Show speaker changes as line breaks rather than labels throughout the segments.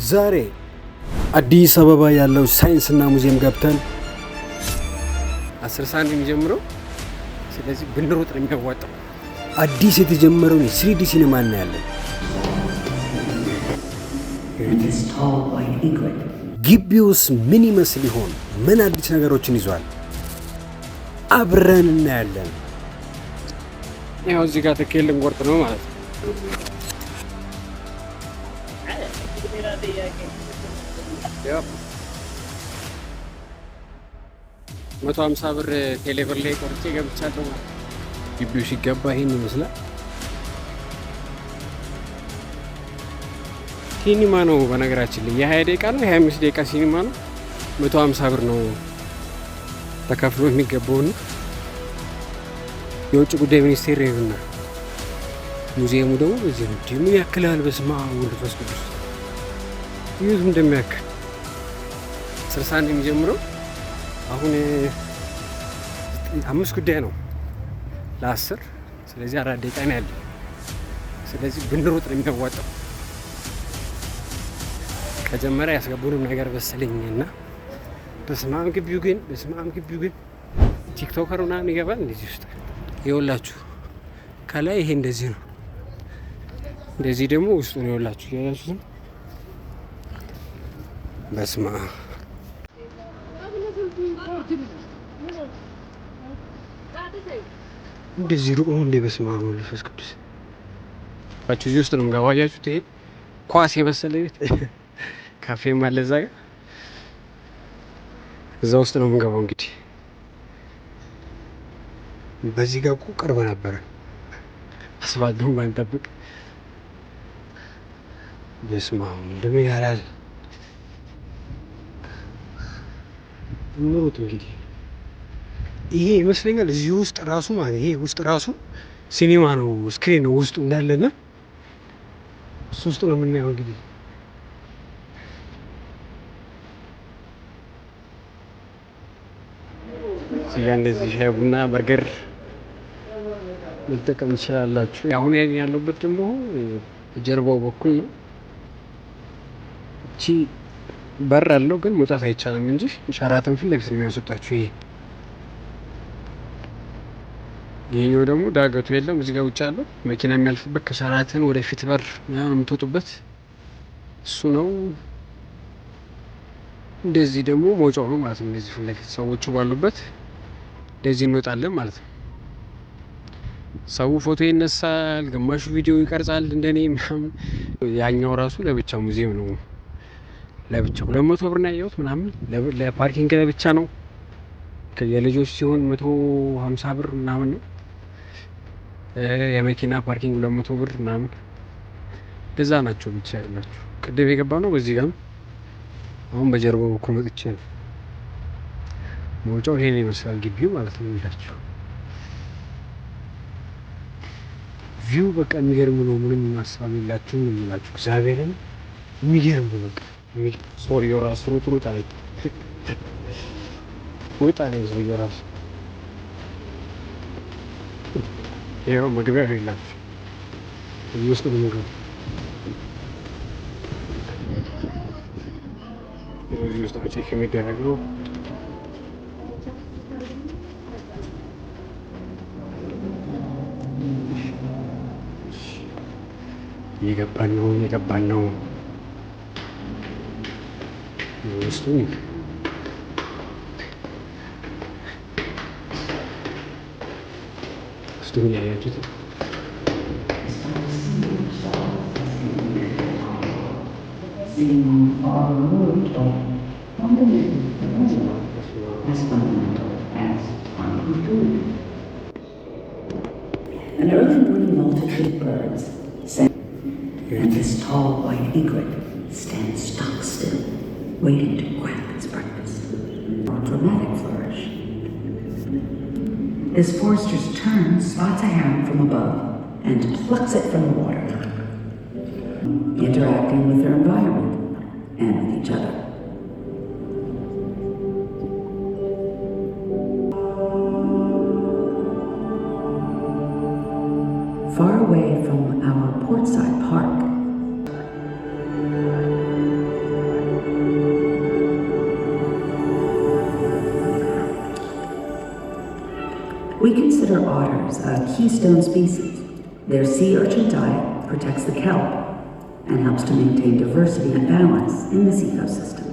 ዛሬ አዲስ አበባ ያለው ሳይንስና ሙዚየም ገብተን
10 ሰዓት ነው የሚጀምረው። ስለዚህ ብንሮጥ ነው የሚያዋጣው።
አዲስ የተጀመረውን የስሪዲ ሲኒማ እናያለን። ግቢውስ ምን ይመስል ይሆን? ምን አዲስ ነገሮችን ይዟል? አብረን እናያለን።
ያው እዚህ ጋር ትኬት ልንቆርጥ ነው ማለት ነው። ያው 150 ብር ቴሌብር ላይ ቆርጬ ገብቻለሁ ማለት ነው።
ግቢው ሲገባ ይሄን ይመስላል።
ሲኒማ ነው በነገራችን ላይ የ20 ደቂቃ ነው የ25 ደቂቃ ሲኒማ ነው። 150 ብር ነው ተከፍሎ የሚገባው ነው። የውጭ ጉዳይ ሚኒስቴር ይሁንና ሙዚየሙ ደግሞ እዚህ ነው። ምን ያክላል? በስመ አብ ወወልድ ወመንፈስ ቅዱስ ይሁን እንደሚያክል 10 ሰዓት ነው የሚጀምረው። አሁን 5 ጉዳይ ነው ለ10። ስለዚህ 4 ደቂቃ ነው ያለው። ስለዚህ ብንሮጥ ነው የሚያዋጣው። ከጀመረ ያስገቡንም ነገር በሰለኝና በስመ አብ ግቢው ግን ቲክቶከር ምናምን ይገባል እንደዚህ ውስጥ ይኸውላችሁ። ከላይ ይሄ እንደዚህ ነው፣ እንደዚህ ደግሞ ውስጡ ነው ይኸውላችሁ። ያያችሁት በስመ አብ እንደዚህ ሩቅ ነው እንደ በስመ አብ ወወልድ ወመንፈስ ቅዱስ ባችሁ እዚህ ውስጥ ነው የምገባው። አያችሁት? ይሄ ኳስ የመሰለ ቤት ካፌም አለ እዛ ጋር፣ እዛ ውስጥ ነው የምንገባው። እንግዲህ በዚህ ጋር እኮ ቅርብ ነበረ አስፋልቱን ባንጠብቅ። በስመ አብ እንደምን ያላል ኑሩት። እንግዲህ ይሄ ይመስለኛል እዚህ ውስጥ ራሱ ማለት ይሄ ውስጥ ራሱ ሲኒማ ነው፣ ስክሪን ነው ውስጡ እንዳለና እሱ ውስጥ ነው የምናየው። እንግዲህ እዚጋ እንደዚህ ሻይ ቡና በርገር መጠቀም ትችላላችሁ። አሁን ያለሁበት ደግሞ ጀርባው በኩል ነው። እቺ በር አለው ግን መውጣት አይቻልም እንጂ ሸራተን ፊት ለፊት ነው የሚያስወጣችሁ። ይሄኛው ደግሞ ዳገቱ የለም። እዚህ ጋር ውጭ አለው መኪና የሚያልፍበት ከሸራተን ወደፊት በር ምናምን የምትወጡበት እሱ ነው። እንደዚህ ደግሞ መውጫው ነው ማለት ነው። እንደዚህ ፊት ለፊት ሰዎቹ ባሉበት እንደዚህ እንወጣለን ማለት ነው። ሰው ፎቶ ይነሳል፣ ግማሹ ቪዲዮ ይቀርጻል እንደኔ ምናምን። ያኛው ራሱ ለብቻ ሙዚየም ነው፣ ለብቻ 200 ብር ነው ያየሁት ምናምን። ለፓርኪንግ ለብቻ ነው። የልጆች ሲሆን 150 ብር ምናምን ነው። የመኪና ፓርኪንግ 200 ብር ምናምን እንደዛ ናቸው። ብቻ ያላችሁ ቅድም የገባ ነው በዚህ ጋር። አሁን በጀርባው በኩል መጥቼ ነው። መውጫው ይሄን ይመስላል ግቢው ማለት ነው። ይላችሁ ቪው በቃ የሚገርም ነው። ምንም ማሳብ የላችሁም ነው የሚላችሁ። እግዚአብሔርን የሚገርም ነው በቃ። ሰውዬው ራሱ ሩጥ አለኝ ወጣ ላይ ሰውዬው ራሱ ይኸው መግቢያው ይላችሁ እዚህ ውስጥ ነው የሚገባው። እዚህ ውስጥ ቼክ የሚደረገው እየገባን ነው ውስጡ ያያችሁት
An early morning multitude of birds sang, and this tall white egret stands stock still, waiting to grab its breakfast. A dramatic flourish. As foresters turn, spots a heron from above and plucks it from the water, interacting with their environment and with each other. Far away from our portside park, a keystone species. Their sea urchin diet protects the kelp and helps to maintain diversity and balance in this ecosystem.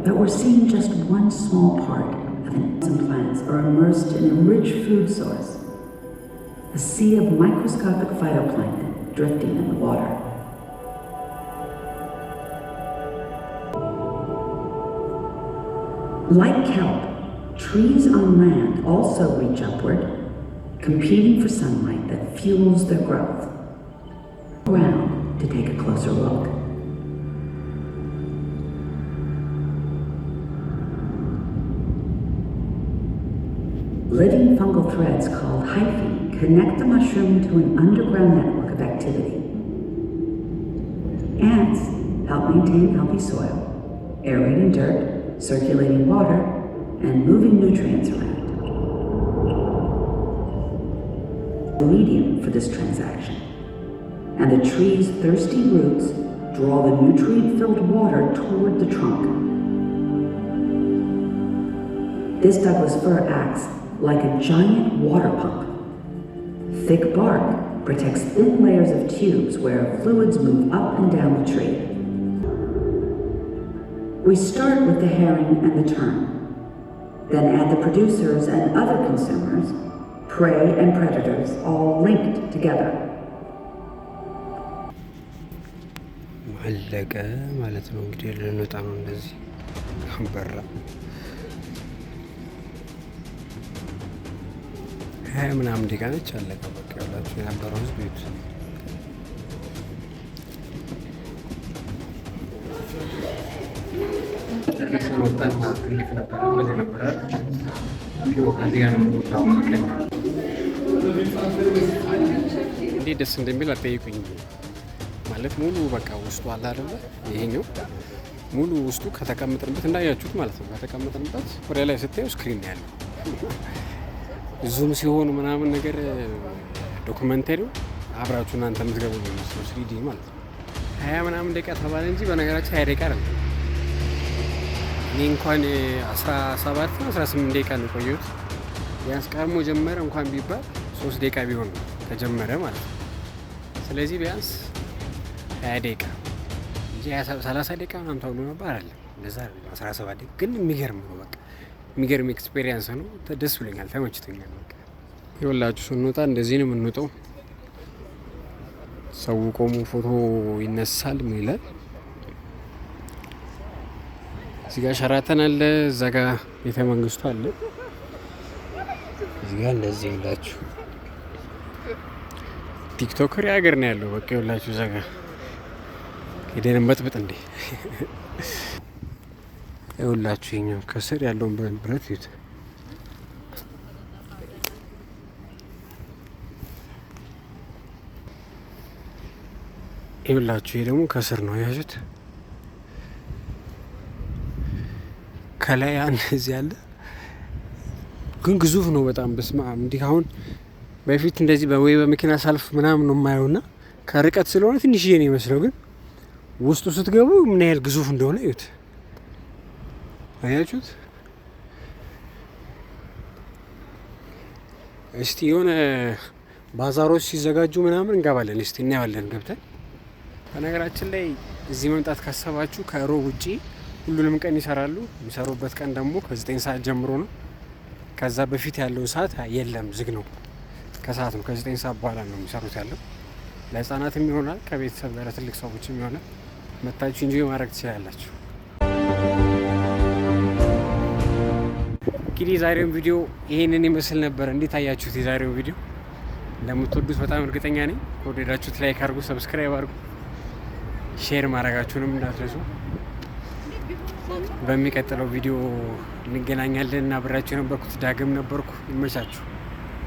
But we're seeing just one small part of an some plants are immersed in a rich food source, a sea of microscopic phytoplankton drifting in the water. Like kelp, trees on land also reach upward, competing for sunlight that fuels their growth. Around to take a closer look. Living fungal threads called hyphae connect the mushroom to an underground network of activity. Ants help maintain healthy soil, aerating dirt, circulating water, and moving nutrients around. The medium for this transaction, and the tree's thirsty roots draw the nutrient-filled water toward the trunk. This Douglas fir acts like a giant water pump. Thick bark protects thin layers of tubes where fluids move up and down the tree. We start with the herring and the tern, then add the producers and other consumers, prey and predators, all linked together.
አለቀ ማለት ነው እንግዲህ ልንወጣ ነው እንደዚህ በራ 20 ምናምን ደቂቃ ነች አለቀ በቃ ያላችሁ የነበረው ህዝብ ቤት
እንዴት ደስ እንደሚል አጠይቁኝ ማለት ሙሉ በቃ ውስጡ አለ አይደለ ይሄኛው ሙሉ ውስጡ ከተቀመጥንበት እንዳያችሁት ማለት ነው ከተቀመጥንበት ወደ ላይ ስታዩ ስክሪን ያለው ዙም ሲሆን ምናምን ነገር ዶክመንተሪው አብራችሁ እናንተ የምትገቡ ነው የሚመስለው 3D ማለት ነው 20 ምናምን ደቂቃ ተባለ እንጂ በነገራችን 20 ደቂቃ አይደለም እኔ እንኳን 17 ነው 18 ደቂቃ ነው ቆየሁት ቢያንስ ቀድሞ ጀመረ እንኳን ቢባል 3 ደቂቃ ቢሆን ነው ከጀመረ ማለት ነው ስለዚህ ቢያንስ 20 ደቂቃ እንጂ 30 ደቂቃ ምናምን ተብሎ ነበር አይደለም እንደዛ 17 ደቂቃ ግን የሚገርም ነው በቃ የሚገርም ኤክስፒሪየንስ ነው ደስ ብሎኛል ተመችቶኛል በቃ ይኸውላችሁ ስንወጣ እንደዚህ ነው የምንወጣው ሰው ቆሞ ፎቶ ይነሳል ምን ይላል እዚህ ጋር ሸራተን አለ እዛ ጋር ቤተ መንግስቱ አለ
እዚህ ጋር እንደዚህ ይላችሁ
ቲክቶከር ያገር ነው ያለው በቃ ይኸውላችሁ እዛ ጋር ሄደን መጥብጥ እንዴ ይኸውላችሁ ይኸኛው ከስር ያለውን ብረት ይዩት ይኸውላችሁ ይሄ ደግሞ ከስር ነው ያዙት ከላይ አንድ እዚህ ያለ ግን ግዙፍ ነው በጣም በስማ እንዲህ አሁን በፊት እንደዚህ በወይ በመኪና ሳልፍ ምናምን ነው የማየውና ከርቀት ስለሆነ ትንሽዬ ነው የሚመስለው ግን ውስጡ ስትገቡ ምን ያህል ግዙፍ እንደሆነ እዩት አያችሁት እስቲ የሆነ ባዛሮች ሲዘጋጁ ምናምን እንገባለን እስቲ እናያለን ገብተን በነገራችን ላይ እዚህ መምጣት ካሰባችሁ ከሮብ ውጪ ሁሉንም ቀን ይሰራሉ የሚሰሩበት ቀን ደግሞ ከ9 ሰዓት ጀምሮ ነው ከዛ በፊት ያለው ሰዓት የለም ዝግ ነው ከሰዓት ነው ከ9 ሰዓት በኋላ ነው የሚሰሩት ያለው ለህፃናትም ይሆናል ከቤተሰብ ጋር ለትልቅ ሰዎችም ይሆናል መታችሁ እንጂ ማድረግ ትችላላችሁ እንግዲህ ዛሬው ቪዲዮ ይሄንን ይመስል ነበር እንዴት አያችሁት የዛሬው ቪዲዮ እንደምትወዱት በጣም እርግጠኛ ነኝ ከወደዳችሁት ላይክ አድርጉ ሰብስክራይብ አድርጉ ሼር ማድረጋችሁንም እንዳትረሱ በሚቀጥለው ቪዲዮ እንገናኛለን እና አብራችሁ ነበርኩት ዳግም ነበርኩ ይመቻችሁ